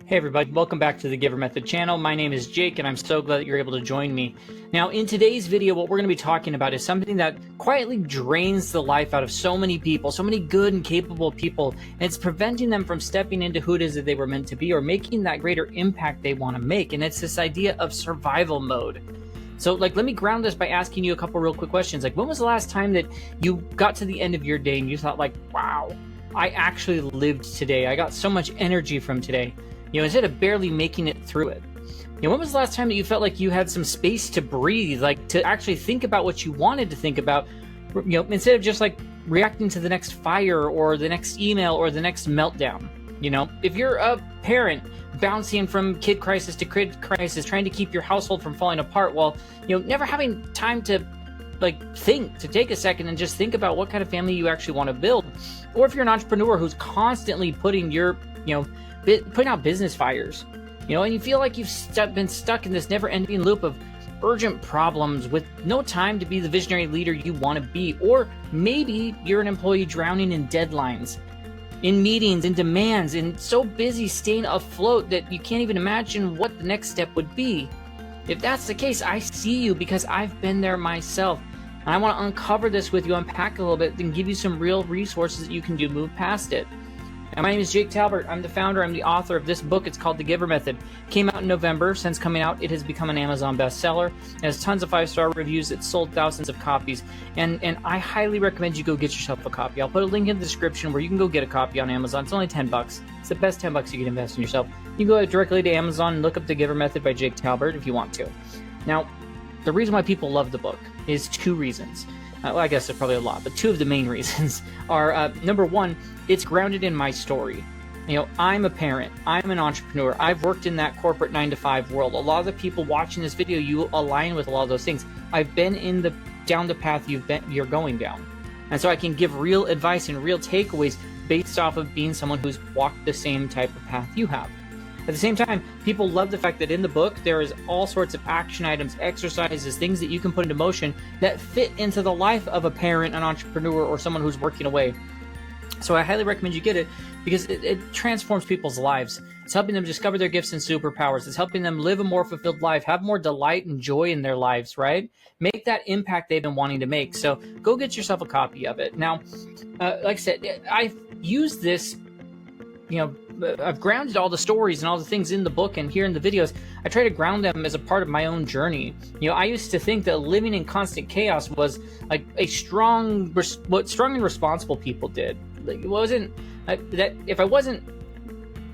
Hey everybody, welcome back to the Giver Method channel. My name is Jake and I'm so glad that you're able to join me. Now in today's video, what we're going to be talking about is something that quietly drains the life out of so many people, so many good and capable people, and it's preventing them from stepping into who it is that they were meant to be or making that greater impact they want to make. And it's this idea of survival mode. So let me ground this by asking you a couple real quick questions. When was the last time that you got to the end of your day and you thought wow, I actually lived today. I got so much energy from today. Instead of barely making it through it. When was the last time that you felt like you had some space to breathe, to actually think about what you wanted to think about, instead of just reacting to the next fire or the next email or the next meltdown. If you're a parent bouncing from kid crisis to kid crisis, trying to keep your household from falling apart while, never having time to take a second and just think about what kind of family you actually want to build. Or if you're an entrepreneur who's constantly putting out business fires, and you feel like you've been stuck in this never-ending loop of urgent problems with no time to be the visionary leader you want to be. Or maybe you're an employee drowning in deadlines, in meetings, in demands, and so busy staying afloat that you can't even imagine what the next step would be. If that's the case, I see you because I've been there myself. And I want to uncover this with you, unpack it a little bit, and give you some real resources that you can do, move past it. And my name is Jake Talbert. I'm the founder, I'm the author of this book. It's called The Giver Method. Came out in November. Since coming out, it has become an Amazon bestseller. It has tons of 5-star reviews. It's sold thousands of copies. And I highly recommend you go get yourself a copy. I'll put a link in the description where you can go get a copy on Amazon. It's only $10. It's the best $10 you can invest in yourself. You can go directly to Amazon and look up The Giver Method by Jake Talbert if you want to. Now, the reason why people love the book is two reasons. Well, I guess there's probably a lot, but two of the main reasons are, number one, it's grounded in my story. I'm a parent. I'm an entrepreneur. I've worked in that corporate 9-to-5 world. A lot of the people watching this video, you align with a lot of those things. I've been down the path you're going down. And so I can give real advice and real takeaways based off of being someone who's walked the same type of path you have. At the same time, people love the fact that in the book, there is all sorts of action items, exercises, things that you can put into motion that fit into the life of a parent, an entrepreneur, or someone who's working away. So I highly recommend you get it because it transforms people's lives. It's helping them discover their gifts and superpowers. It's helping them live a more fulfilled life, have more delight and joy in their lives, right? Make that impact they've been wanting to make. So go get yourself a copy of it. Now, like I said, I've used this, I've grounded all the stories and all the things in the book and here in the videos. I try to ground them as a part of my own journey. I used to think that living in constant chaos was what strong and responsible people did. It wasn't that if I wasn't,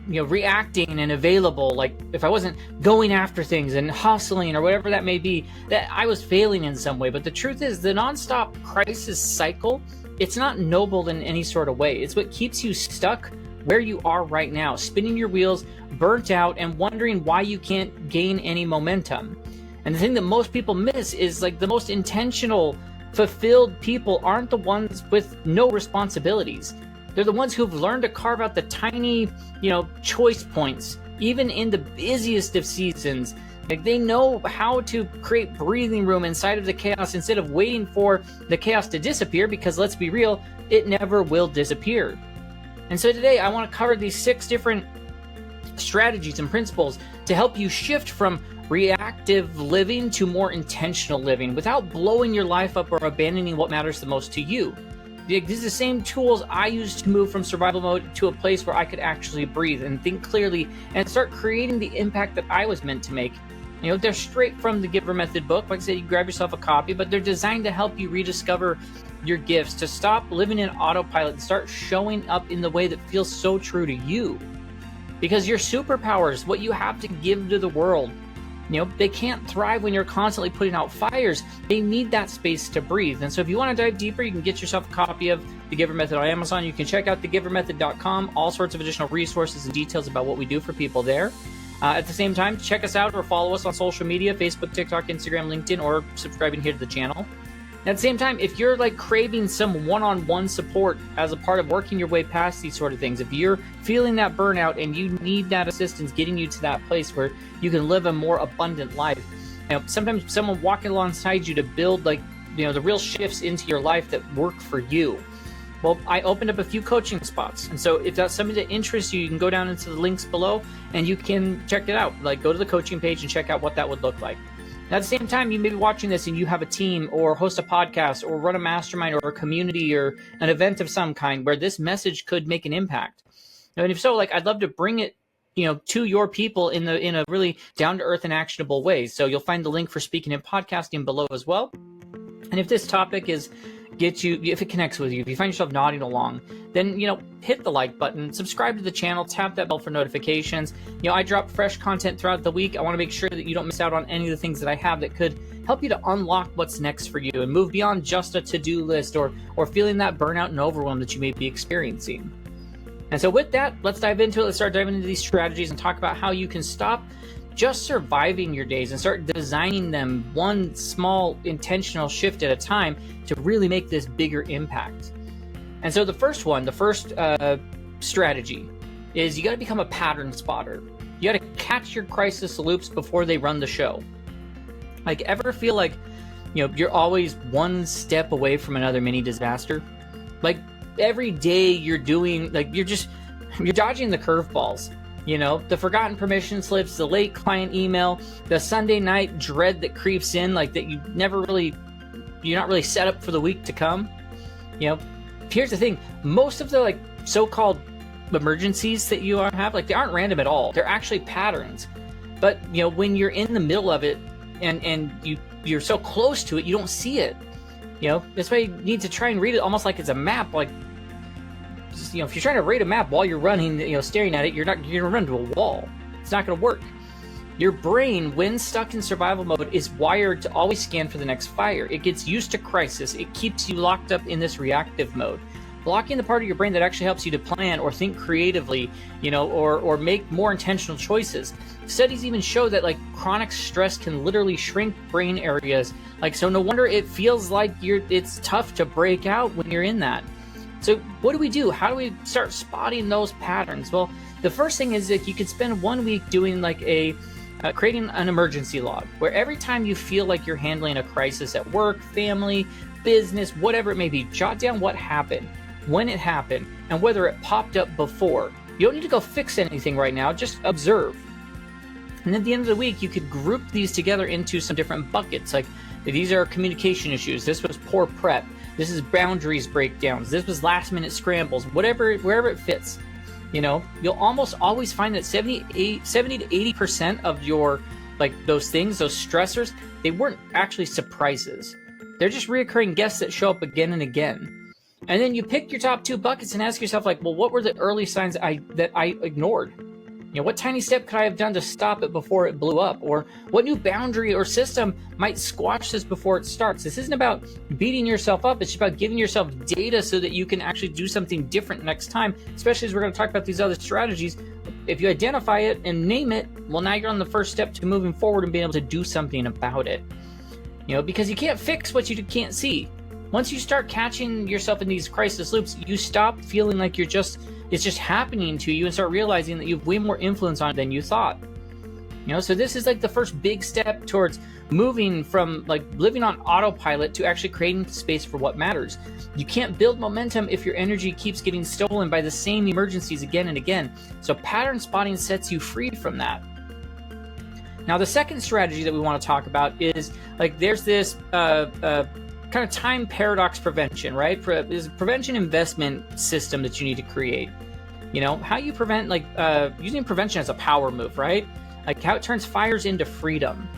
reacting and available, if I wasn't going after things and hustling or whatever that may be, that I was failing in some way. But the truth is, the nonstop crisis cycle, it's not noble in any sort of way. It's what keeps you stuck where you are right now, spinning your wheels, burnt out, and wondering why you can't gain any momentum. And the thing that most people miss is the most intentional, fulfilled people aren't the ones with no responsibilities. They're the ones who've learned to carve out the tiny, choice points, even in the busiest of seasons. They know how to create breathing room inside of the chaos instead of waiting for the chaos to disappear, because let's be real, it never will disappear. And so today I want to cover these 6 different strategies and principles to help you shift from reactive living to more intentional living without blowing your life up or abandoning what matters the most to you. These are the same tools I used to move from survival mode to a place where I could actually breathe and think clearly and start creating the impact that I was meant to make. They're straight from the Giver Method book. Like I said, you grab yourself a copy, but they're designed to help you rediscover your gifts, to stop living in autopilot and start showing up in the way that feels so true to you. Because your superpowers, what you have to give to the world, they can't thrive when you're constantly putting out fires. They need that space to breathe. And so if you want to dive deeper, you can get yourself a copy of The Giver Method on Amazon. You can check out thegivermethod.com, all sorts of additional resources and details about what we do for people there. At the same time, check us out or follow us on social media, Facebook, TikTok, Instagram, LinkedIn, or subscribing here to the channel. At the same time, if you're craving some one-on-one support as a part of working your way past these sort of things, if you're feeling that burnout and you need that assistance getting you to that place where you can live a more abundant life, sometimes someone walking alongside you to build the real shifts into your life that work for you. Well, I opened up a few coaching spots. And so if that's something that interests you, you can go down into the links below and you can check it out. Like, go to the coaching page and check out what that would look like. And at the same time, you may be watching this and you have a team or host a podcast or run a mastermind or a community or an event of some kind where this message could make an impact. And if so, like, I'd love to bring it, to your people in a really down-to-earth and actionable way. So you'll find the link for speaking and podcasting below as well. And if this topic if it connects with you, if you find yourself nodding along, then, hit the like button, subscribe to the channel, tap that bell for notifications. I drop fresh content throughout the week. I want to make sure that you don't miss out on any of the things that I have that could help you to unlock what's next for you and move beyond just a to-do list or feeling that burnout and overwhelm that you may be experiencing. And so with that, let's dive into it. Let's start diving into these strategies and talk about how you can stop just surviving your days and start designing them one small intentional shift at a time to really make this bigger impact. And so the first strategy is you got to become a pattern spotter. You got to catch your crisis loops before they run the show. Like, ever feel like, you're always one step away from another mini disaster? Like, every day you're doing, like, you're dodging the curveballs. The forgotten permission slips, the late client email, the Sunday night dread that creeps in, like, that you're not really set up for the week to come. Here's the thing. Most of the, like, so-called emergencies that you have, like, they aren't random at all. They're actually patterns. But, when you're in the middle of it and you're so close to it, you don't see it. That's why you need to try and read it almost like it's a map. Like, if you're trying to read a map while you're running, staring at it, you're going to run into a wall. It's not going to work. Your brain, when stuck in survival mode, is wired to always scan for the next fire. It gets used to crisis. It keeps you locked up in this reactive mode. Blocking the part of your brain that actually helps you to plan or think creatively, or make more intentional choices. Studies even show that, like, chronic stress can literally shrink brain areas. Like, so no wonder it feels like it's tough to break out when you're in that. So what do we do? How do we start spotting those patterns? Well, the first thing is that you could spend 1 week doing like creating an emergency log, where every time you feel like you're handling a crisis at work, family, business, whatever it may be, jot down what happened, when it happened, and whether it popped up before. You don't need to go fix anything right now, just observe. And at the end of the week, you could group these together into some different buckets. Like, these are communication issues. This was poor prep. This is boundaries breakdowns. This was last minute scrambles, wherever it fits. You'll almost always find that 70 to 80% of your, like, those things, those stressors, they weren't actually surprises. They're just reoccurring guests that show up again and again. And then you pick your top 2 buckets and ask yourself, like, well, what were the early signs that I ignored? What tiny step could I have done to stop it before it blew up? Or what new boundary or system might squash this before it starts? This isn't about beating yourself up. It's about giving yourself data so that you can actually do something different next time, especially as we're going to talk about these other strategies. If you identify it and name it, well, now you're on the first step to moving forward and being able to do something about it. Because you can't fix what you can't see. Once you start catching yourself in these crisis loops, you stop feeling like it's just happening to you and start realizing that you have way more influence on it than you thought. So this is like the first big step towards moving from, like, living on autopilot to actually creating space for what matters. You can't build momentum if your energy keeps getting stolen by the same emergencies again and again. So pattern spotting sets you free from that. Now, the second strategy that we want to talk about is, like, there's this kind of time paradox prevention, right? There's a prevention investment system that you need to create. How you prevent, like, using prevention as a power move, right? Like, how it turns fires into freedom.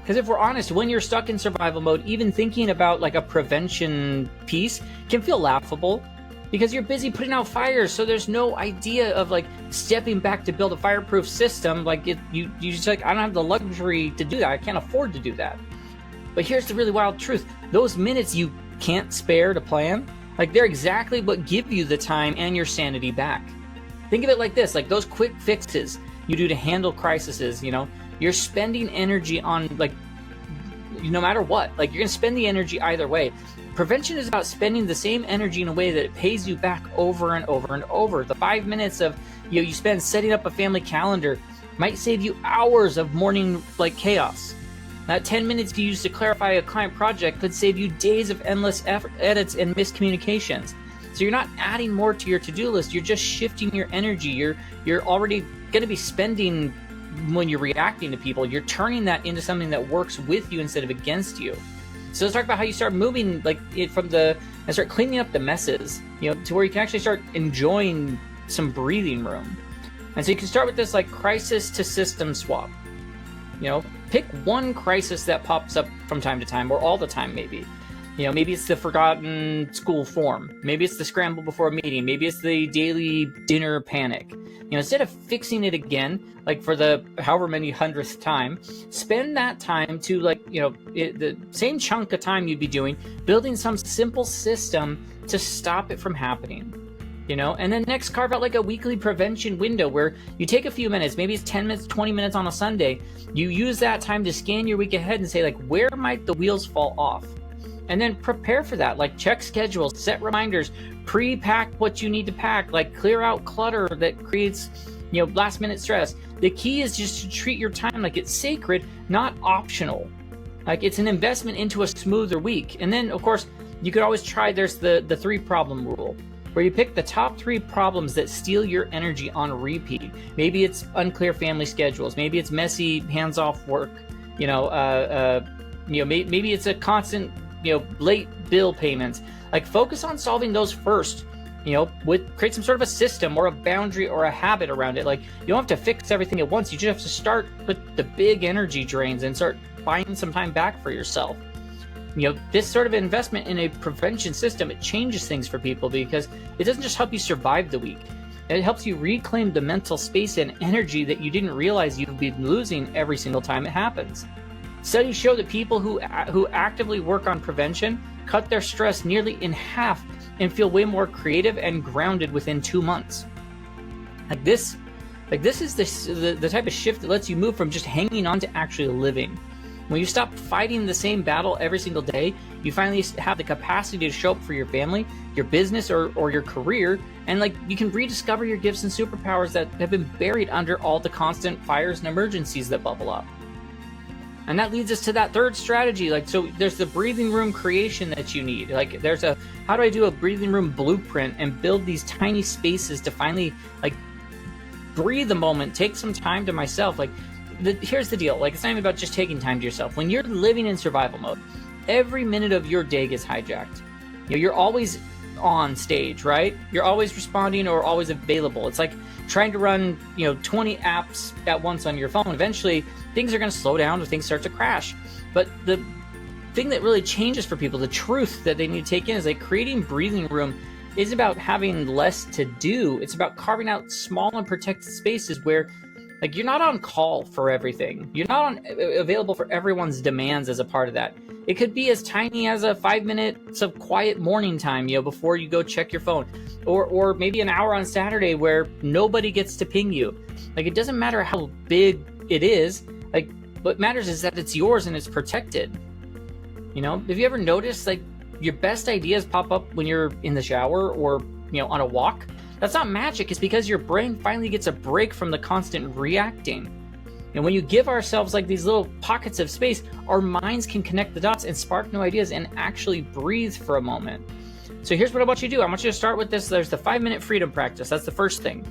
Because if we're honest, when you're stuck in survival mode, even thinking about, like, a prevention piece can feel laughable because you're busy putting out fires. So there's no idea of, like, stepping back to build a fireproof system. Like, you just, like, I don't have the luxury to do that. I can't afford to do that. But here's the really wild truth. Those minutes you can't spare to plan, like, they're exactly what give you the time and your sanity back. Think of it like this, like those quick fixes you do to handle crises, you're spending energy on, like, no matter what, like, you're going to spend the energy either way. Prevention is about spending the same energy in a way that it pays you back over and over and over. The 5 minutes of, you spend setting up a family calendar might save you hours of morning, like, chaos. That 10 minutes you use to clarify a client project could save you days of endless edits and miscommunications. So you're not adding more to your to-do list. You're just shifting your energy. You're already going to be spending, when you're reacting to people, you're turning that into something that works with you instead of against you. So let's talk about how you start moving and start cleaning up the messes, to where you can actually start enjoying some breathing room. And so you can start with this crisis to system swap. Pick one crisis that pops up from time to time, or all the time maybe. Maybe it's the forgotten school form. Maybe it's the scramble before a meeting. Maybe it's the daily dinner panic. Instead of fixing it again, for the however many hundredth time, spend that time to the same chunk of time you'd be doing, building some simple system to stop it from happening. And then next, carve out a weekly prevention window where you take a few minutes, maybe it's 10 minutes, 20 minutes on a Sunday. You use that time to scan your week ahead and say, where might the wheels fall off? And then prepare for that, check schedules, set reminders, pre-pack what you need to pack, clear out clutter that creates, last minute stress. The key is just to treat your time like it's sacred, not optional. It's an investment into a smoother week. And then, of course, you could always try, there's the 3 problem rule, where you pick the top 3 problems that steal your energy on repeat. Maybe it's unclear family schedules. Maybe it's messy, hands-off work. Maybe it's a constant, late bill payments. Focus on solving those first. Create some sort of a system or a boundary or a habit around it. You don't have to fix everything at once. You just have to start with the big energy drains and start buying some time back for yourself. This sort of investment in a prevention system, it changes things for people, because it doesn't just help you survive the week. It helps you reclaim the mental space and energy that you didn't realize you'd be losing every single time it happens. Studies show that people who actively work on prevention cut their stress nearly in half and feel way more creative and grounded within 2 months. This is the type of shift that lets you move from just hanging on to actually living. When you stop fighting the same battle every single day, you finally have the capacity to show up for your family, your business, or your career, and you can rediscover your gifts and superpowers that have been buried under all the constant fires and emergencies that bubble up. And that leads us to that third strategy. So there's the breathing room creation that you need. There's how do I do a breathing room blueprint and build these tiny spaces to finally breathe a moment, take some time to myself. Here's the deal. It's not even about just taking time to yourself. When you're living in survival mode, every minute of your day gets hijacked. You're always on stage, right? You're always responding or always available. It's like trying to run 20 apps at once on your phone. Eventually things are going to slow down or things start to crash. But the thing that really changes for people, the truth that they need to take in, is creating breathing room is about having less to do. It's about carving out small and protected spaces where you're not on call for everything. You're not available for everyone's demands as a part of that. It could be as tiny as a 5 minutes of quiet morning time, before you go check your phone, or maybe an hour on Saturday where nobody gets to ping you. It doesn't matter how big it is. What matters is that it's yours and it's protected. Have you ever noticed your best ideas pop up when you're in the shower or on a walk? That's not magic. It's because your brain finally gets a break from the constant reacting. And when you give ourselves these little pockets of space, our minds can connect the dots and spark new ideas and actually breathe for a moment. So here's what I want you to do. I want you to start with this. There's the 5-minute freedom practice. That's the first thing.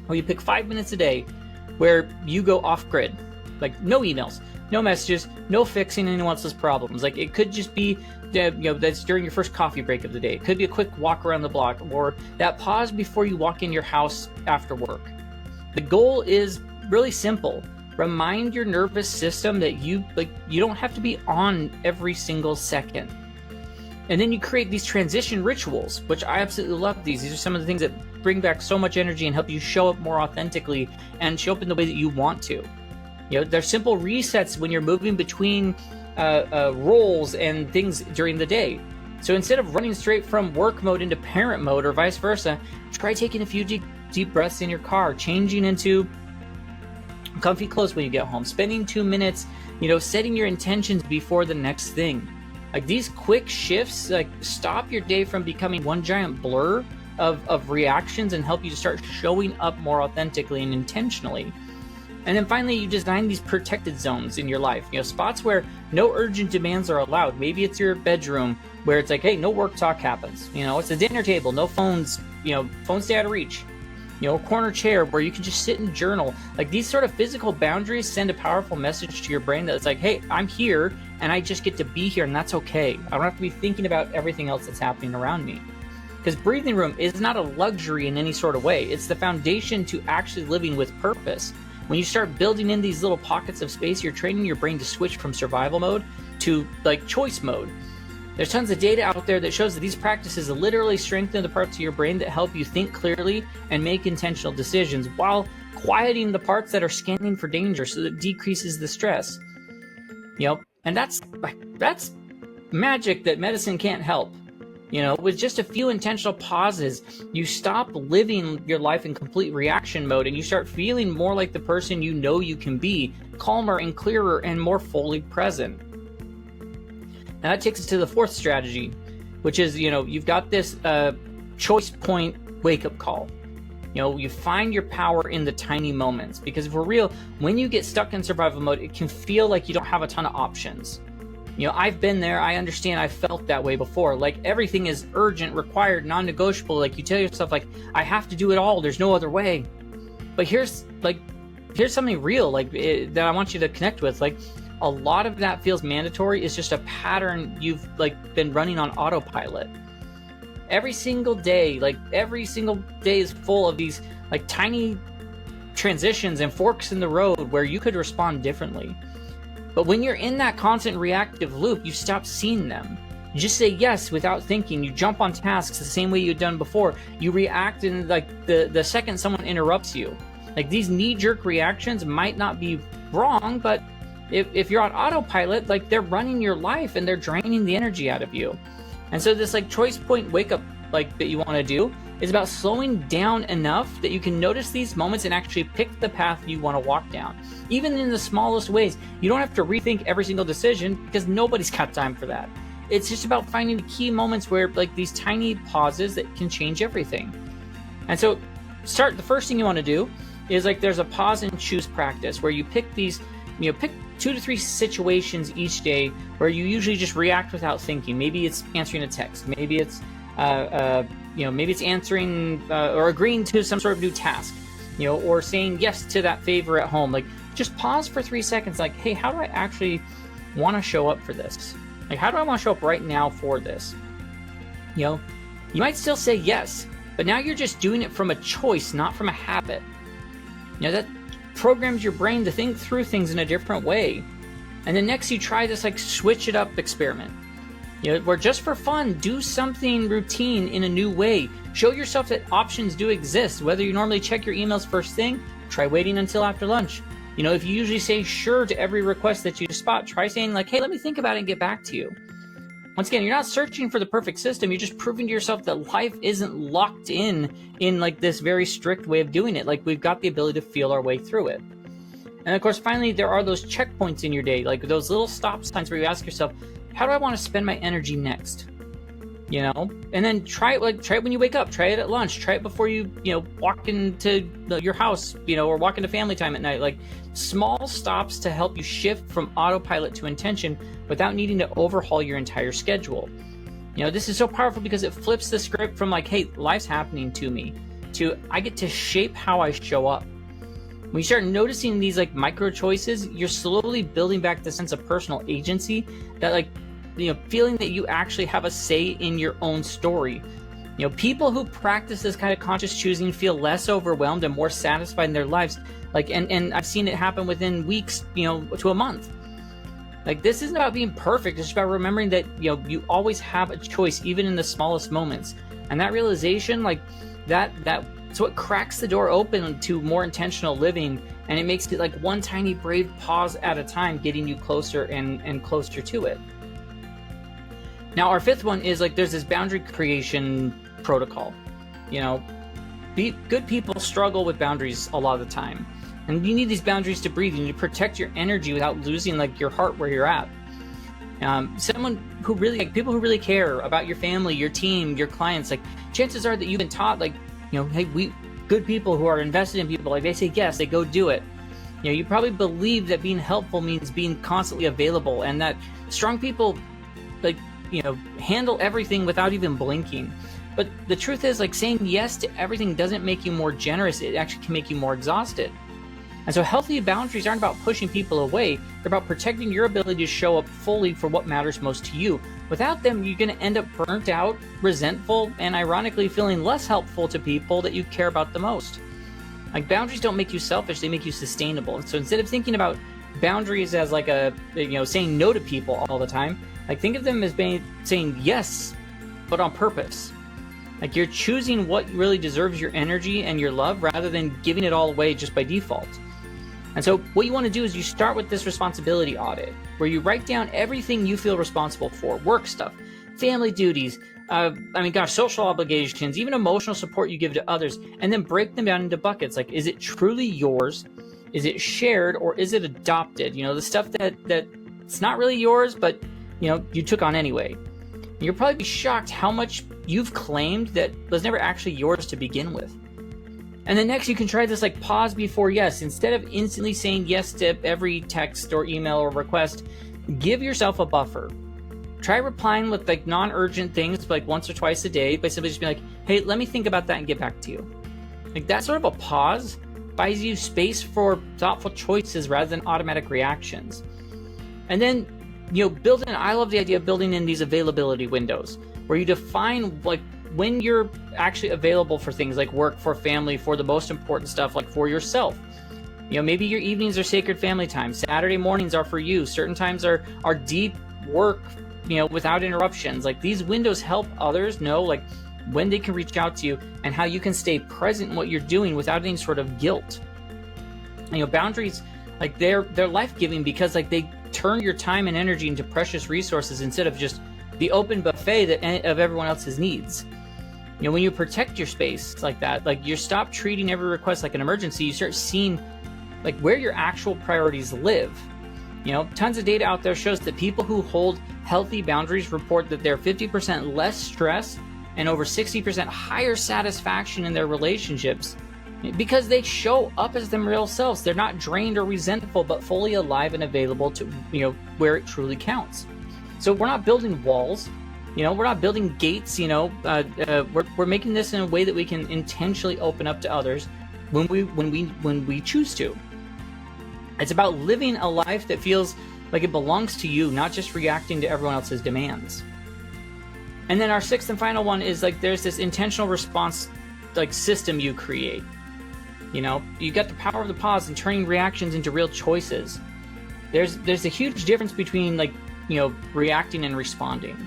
Well, you pick 5 minutes a day where you go off grid. No emails, no messages, no fixing anyone else's problems. It could just be that's during your first coffee break of the day. It could be a quick walk around the block, or that pause before you walk in your house after work. The goal is really simple. Remind your nervous system that you don't have to be on every single second. And then you create these transition rituals, which I absolutely love these. These are some of the things that bring back so much energy and help you show up more authentically and show up in the way that you want to. There's simple resets when you're moving between roles and things during the day. So instead of running straight from work mode into parent mode or vice versa, try taking a few deep breaths in your car, changing into comfy clothes when you get home, spending 2 minutes, setting your intentions before the next thing. These quick shifts stop your day from becoming one giant blur of reactions and help you to start showing up more authentically and intentionally. And then finally, you design these protected zones in your life, spots where no urgent demands are allowed. Maybe it's your bedroom where it's like, hey, no work talk happens. It's a dinner table, no phones, phones stay out of reach. A corner chair where you can just sit and journal. Like, these sort of physical boundaries send a powerful message to your brain that it's like, hey, I'm here and I just get to be here, and that's okay. I don't have to be thinking about everything else that's happening around me. Because breathing room is not a luxury in any sort of way. It's the foundation to actually living with purpose. When you start building in these little pockets of space, you're training your brain to switch from survival mode to like choice mode. There's tons of data out there that shows that these practices literally strengthen the parts of your brain that help you think clearly and make intentional decisions, while quieting the parts that are scanning for danger, so that it decreases the stress. And that's magic that medicine can't help. With just a few intentional pauses, you stop living your life in complete reaction mode and you start feeling more like the person you can be, calmer and clearer and more fully present. Now that takes us to the fourth strategy, which is, you've got this choice point wake-up call. You find your power in the tiny moments, because if we're real, when you get stuck in survival mode, it can feel like you don't have a ton of options. I've bbeen there. I understand. I felt that way before. Like, everything is urgent, required, non-negotiable. Like, you tell yourself, like, I have to do it all. There's no other way. But here's something real, that I want you to connect with. Like, a lot of that feels mandatory is just a pattern you've been running on autopilot. Every single day is full of these tiny transitions and forks in the road where you could respond differently. But when you're in that constant reactive loop, you stop seeing them. You just say yes without thinking. You jump on tasks the same way you've done before. You react in the second someone interrupts you. These knee-jerk reactions might not be wrong, but if you're on autopilot, they're running your life and they're draining the energy out of you. And so this choice point wake up that you want to do is about slowing down enough that you can notice these moments and actually pick the path you want to walk down. Even in the smallest ways, you don't have to rethink every single decision, because nobody's got time for that. It's just about finding the key moments where these tiny pauses that can change everything. And so the first thing you want to do is there's a pause and choose practice where you pick these, pick 2 to 3 situations each day where you usually just react without thinking. Maybe it's answering a text. Maybe it's maybe it's answering or agreeing to some sort of new task, or saying yes to that favor at home. Just pause for 3 seconds. Hey, how do I actually want to show up for this? How do I want to show up right now for this? You might still say yes, but now you're just doing it from a choice, not from a habit. That programs your brain to think through things in a different way. And then next you try this switch it up experiment. Where just for fun, do something routine in a new way. Show yourself that options do exist. Whether you normally check your emails first thing, try waiting until after lunch. If you usually say sure to every request that you spot, try saying hey, let me think about it and get back to you. Once again, you're not searching for the perfect system. You're just proving to yourself that life isn't locked in this very strict way of doing it. We've got the ability to feel our way through it. And of course, finally, there are those checkpoints in your day, those little stop signs where you ask yourself, how do I want to spend my energy next? And then try it when you wake up, try it at lunch, try it before you walk into your house, or walk into family time at night. Small stops to help you shift from autopilot to intention without needing to overhaul your entire schedule. This is so powerful because it flips the script from hey, life's happening to me, to I get to shape how I show up. When you start noticing these micro choices, you're slowly building back the sense of personal agency, that feeling that you actually have a say in your own story. People who practice this kind of conscious choosing feel less overwhelmed and more satisfied in their lives. And I've seen it happen within weeks, to a month. This isn't about being perfect. It's about remembering that, you always have a choice, even in the smallest moments. And that realization, that's what cracks the door open to more intentional living. And it makes it one tiny brave pause at a time, getting you closer and closer to it. Now, our fifth one is there's this boundary creation protocol. Good people struggle with boundaries a lot of the time. And you need these boundaries to breathe. You need to protect your energy without losing your heart where you're at. Someone who really, people who really care about your family, your team, your clients, chances are that you've been taught, hey, good people who are invested in people, they say yes, they go do it. You probably believe that being helpful means being constantly available, and that strong people handle everything without even blinking. But the truth is, saying yes to everything doesn't make you more generous. It actually can make you more exhausted. And so healthy boundaries aren't about pushing people away. They're about protecting your ability to show up fully for what matters most to you. Without them, you're going to end up burnt out, resentful, and ironically feeling less helpful to people that you care about the most. Boundaries don't make you selfish, they make you sustainable. So instead of thinking about boundaries as saying no to people all the time, think of them as saying yes, but on purpose. You're choosing what really deserves your energy and your love rather than giving it all away just by default. And so what you want to do is you start with this responsibility audit, where you write down everything you feel responsible for: work stuff, family duties, social obligations, even emotional support you give to others, and then break them down into buckets. Is it truly yours? Is it shared, or is it adopted? The stuff that it's not really yours, but you took on anyway. You'll probably be shocked how much you've claimed that was never actually yours to begin with. And then next, you can try this pause before yes. Instead of instantly saying yes to every text or email or request, give yourself a buffer. Try replying with non-urgent things once or twice a day by simply just being hey, let me think about that and get back to you. That sort of a pause buys you space for thoughtful choices rather than automatic reactions. And then I love the idea of building in these availability windows where you define when you're actually available for things like work, for family, for the most important stuff, for yourself. Maybe your evenings are sacred family time. Saturday mornings are for you. Certain times are deep work, without interruptions. These windows help others know when they can reach out to you and how you can stay present in what you're doing without any sort of guilt. Boundaries, they're life-giving because they turn your time and energy into precious resources instead of just the open buffet of everyone else's needs. When you protect your space like that, you stop treating every request like an emergency. You start seeing where your actual priorities live. Tons of data out there shows that people who hold healthy boundaries report that they're 50% less stress and over 60% higher satisfaction in their relationships because they show up as them real selves. They're not drained or resentful, but fully alive and available to where it truly counts. So we're not building walls. We're not building gates. We're making this in a way that we can intentionally open up to others when we choose to. It's about living a life that feels like it belongs to you, not just reacting to everyone else's demands. And then our sixth and final one is there's this intentional response system you create. You got the power of the pause and turning reactions into real choices. There's a huge difference between reacting and responding.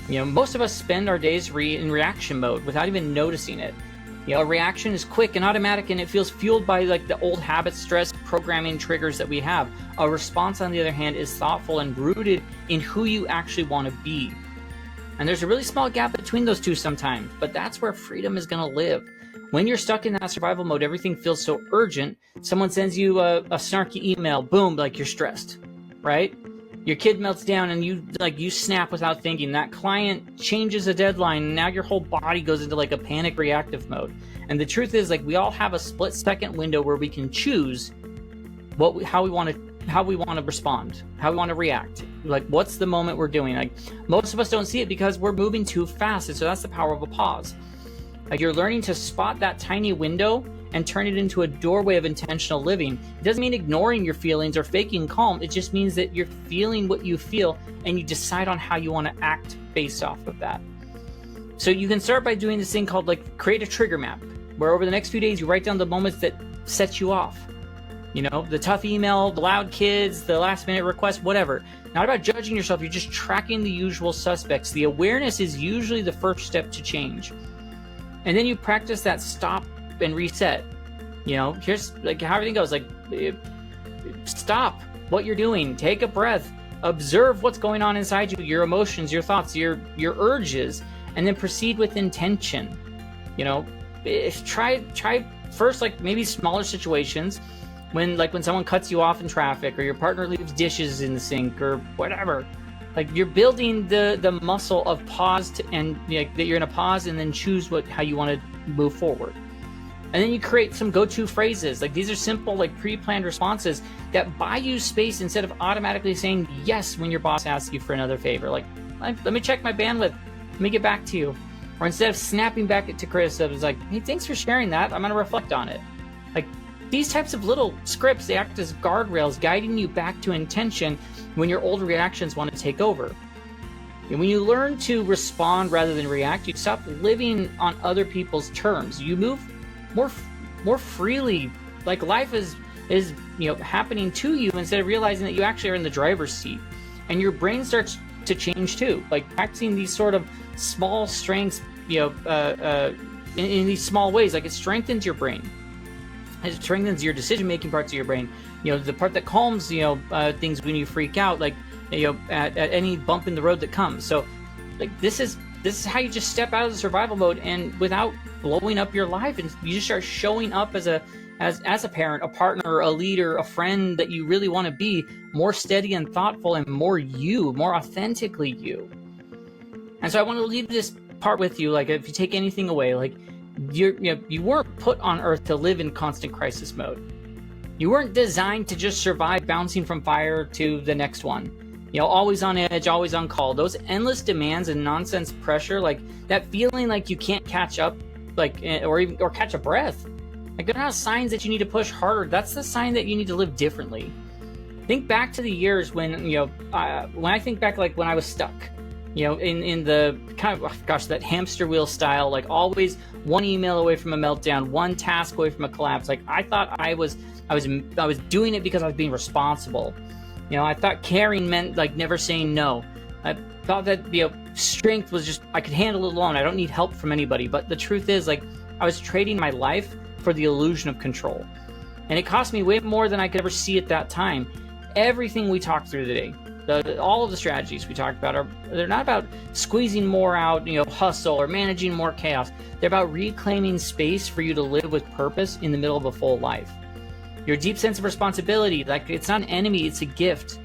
Most of us spend our days in reaction mode without even noticing it. A reaction is quick and automatic, and it feels fueled by the old habits, stress, programming triggers that we have. A response, on the other hand, is thoughtful and rooted in who you actually want to be. And there's a really small gap between those two sometimes, but that's where freedom is going to live. When you're stuck in that survival mode, everything feels so urgent. Someone sends you a snarky email, boom, you're stressed, right? Your kid melts down and you snap without thinking. That client changes a deadline and now your whole body goes into a panic reactive mode. And the truth is we all have a split second window where we can choose how we want to respond, how we want to react. What's the moment we're doing? Most of us don't see it because we're moving too fast. And so that's the power of a pause. You're learning to spot that tiny window and turn it into a doorway of intentional living. It doesn't mean ignoring your feelings or faking calm. It just means that you're feeling what you feel and you decide on how you want to act based off of that. So you can start by doing this thing called create a trigger map, where over the next few days you write down the moments that set you off. The tough email, the loud kids, the last minute request, whatever. Not about judging yourself, you're just tracking the usual suspects. The awareness is usually the first step to change. And then you practice that stop and reset. Here's how everything goes. Stop what you're doing, take a breath, observe what's going on inside you, your emotions, your thoughts, your urges, and then proceed with intention. Try first maybe smaller situations when someone cuts you off in traffic or your partner leaves dishes in the sink or whatever. You're building the muscle of pause that you're gonna pause and then choose how you want to move forward. And then you create some go-to phrases. Like, these are simple, like, pre-planned responses that buy you space instead of automatically saying yes when your boss asks you for another favor. Like, let me check my bandwidth. Let me get back to you. Or instead of snapping back to criticism, it's like, hey, thanks for sharing that. I'm going to reflect on it. Like, these types of little scripts, they act as guardrails, guiding you back to intention when your old reactions want to take over. And when you learn to respond rather than react, you stop living on other people's terms. You move more freely, like life is happening to you instead of realizing that you actually are in the driver's seat. And your brain starts to change too, like practicing these sort of small strengths, in these small ways. Like, it strengthens your brain. It strengthens your decision-making parts of your brain. The part that calms, things when you freak out, like, at any bump in the road that comes. So, like, this is how you just step out of the survival mode, and without blowing up your life, and you just start showing up as a parent, a partner, a leader, a friend that you really want to be, more steady and thoughtful, and more authentically you. And so I want to leave this part with you. Like, if you take anything away, like, you weren't put on earth to live in constant crisis mode. You weren't designed to just survive bouncing from fire to the next one. Always on edge, always on call. Those endless demands and nonsense pressure, like that feeling like you can't catch up, like, or catch a breath. Like, they're not signs that you need to push harder. That's the sign that you need to live differently. Think back to the years when I think back, like, when I was stuck, in the kind of, that hamster wheel style, like, always one email away from a meltdown, one task away from a collapse. Like, I thought I was doing it because I was being responsible. I thought caring meant, like, never saying no. I thought that, strength was just, I could handle it alone. I don't need help from anybody. But the truth is, like, I was trading my life for the illusion of control. And it cost me way more than I could ever see at that time. Everything we talked through today, all of the strategies we talked about, they're not about squeezing more out, hustle, or managing more chaos. They're about reclaiming space for you to live with purpose in the middle of a full life. Your deep sense of responsibility, like, it's not an enemy, it's a gift.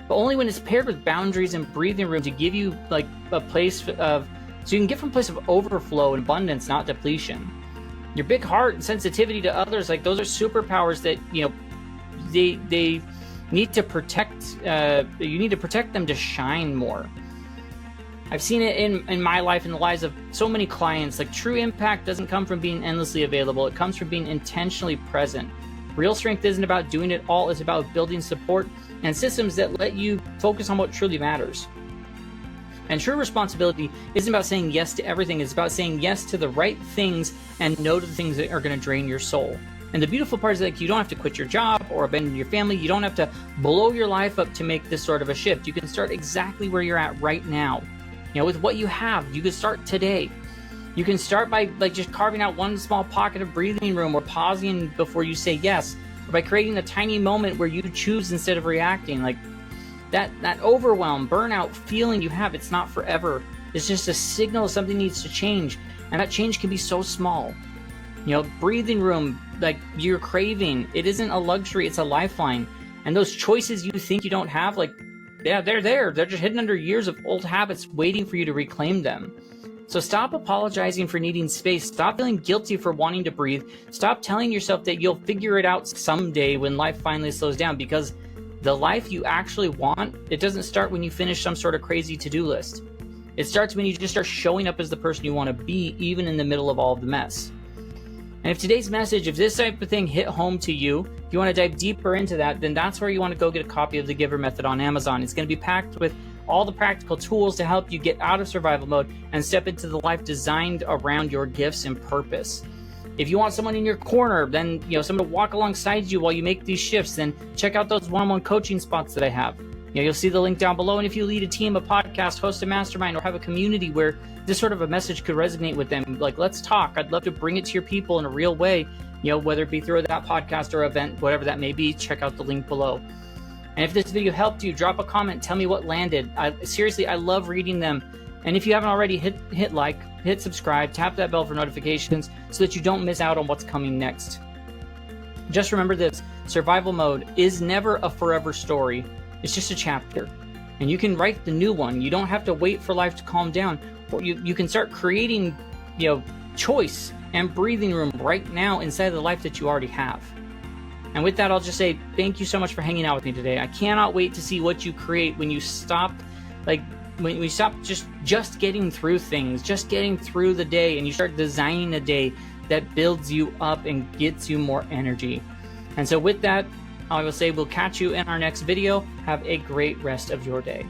But only when it's paired with boundaries and breathing room to give you, like, a place of, so you can get from a place of overflow and abundance, not depletion. Your big heart and sensitivity to others, like, those are superpowers that, they need to protect, you need to protect them to shine more. I've seen it in my life and the lives of so many clients. Like, true impact doesn't come from being endlessly available. It comes from being intentionally present. Real strength isn't about doing it all. It's about building support and systems that let you focus on what truly matters. And true responsibility isn't about saying yes to everything. It's about saying yes to the right things and no to the things that are going to drain your soul. And the beautiful part is, like, you don't have to quit your job or abandon your family. You don't have to blow your life up to make this sort of a shift. You can start exactly where you're at right now. With what you have, you can start today. You can start by, like, just carving out one small pocket of breathing room, or pausing before you say yes, or by creating a tiny moment where you choose instead of reacting. Like, that overwhelm, burnout feeling you have, it's not forever. It's just a signal something needs to change, and that change can be so small. Breathing room, like, you're craving, it isn't a luxury, it's a lifeline. And those choices you think you don't have, like, yeah, they're there. They're just hidden under years of old habits waiting for you to reclaim them. So stop apologizing for needing space. Stop feeling guilty for wanting to breathe. Stop telling yourself that you'll figure it out someday when life finally slows down, because the life you actually want, it doesn't start when you finish some sort of crazy to-do list. It starts when you just start showing up as the person you want to be, even in the middle of all of the mess. And if today's message, if this type of thing hit home to you, if you want to dive deeper into that, then that's where you want to go get a copy of The Giver Method on Amazon. It's going to be packed with all the practical tools to help you get out of survival mode and step into the life designed around your gifts and purpose. If you want someone in your corner, then someone to walk alongside you while you make these shifts, then check out those one-on-one coaching spots that I have. You'll see the link down below. And if you lead a team, a podcast, host a mastermind, or have a community where this sort of a message could resonate with them, like, let's talk. I'd love to bring it to your people in a real way, whether it be through that podcast or event, whatever that may be. Check out the link below. And if this video helped you, drop a comment, tell me what landed. Seriously, I love reading them. And if you haven't already, hit like, hit subscribe, tap that bell for notifications so that you don't miss out on what's coming next. Just remember this, survival mode is never a forever story. It's just a chapter. And you can write the new one. You don't have to wait for life to calm down. Or you can start creating, choice and breathing room right now inside of the life that you already have. And with that, I'll just say thank you so much for hanging out with me today. I cannot wait to see what you create when you stop, when we stop just getting through things, just getting through the day, and you start designing a day that builds you up and gets you more energy. And so with that, I will say we'll catch you in our next video. Have a great rest of your day.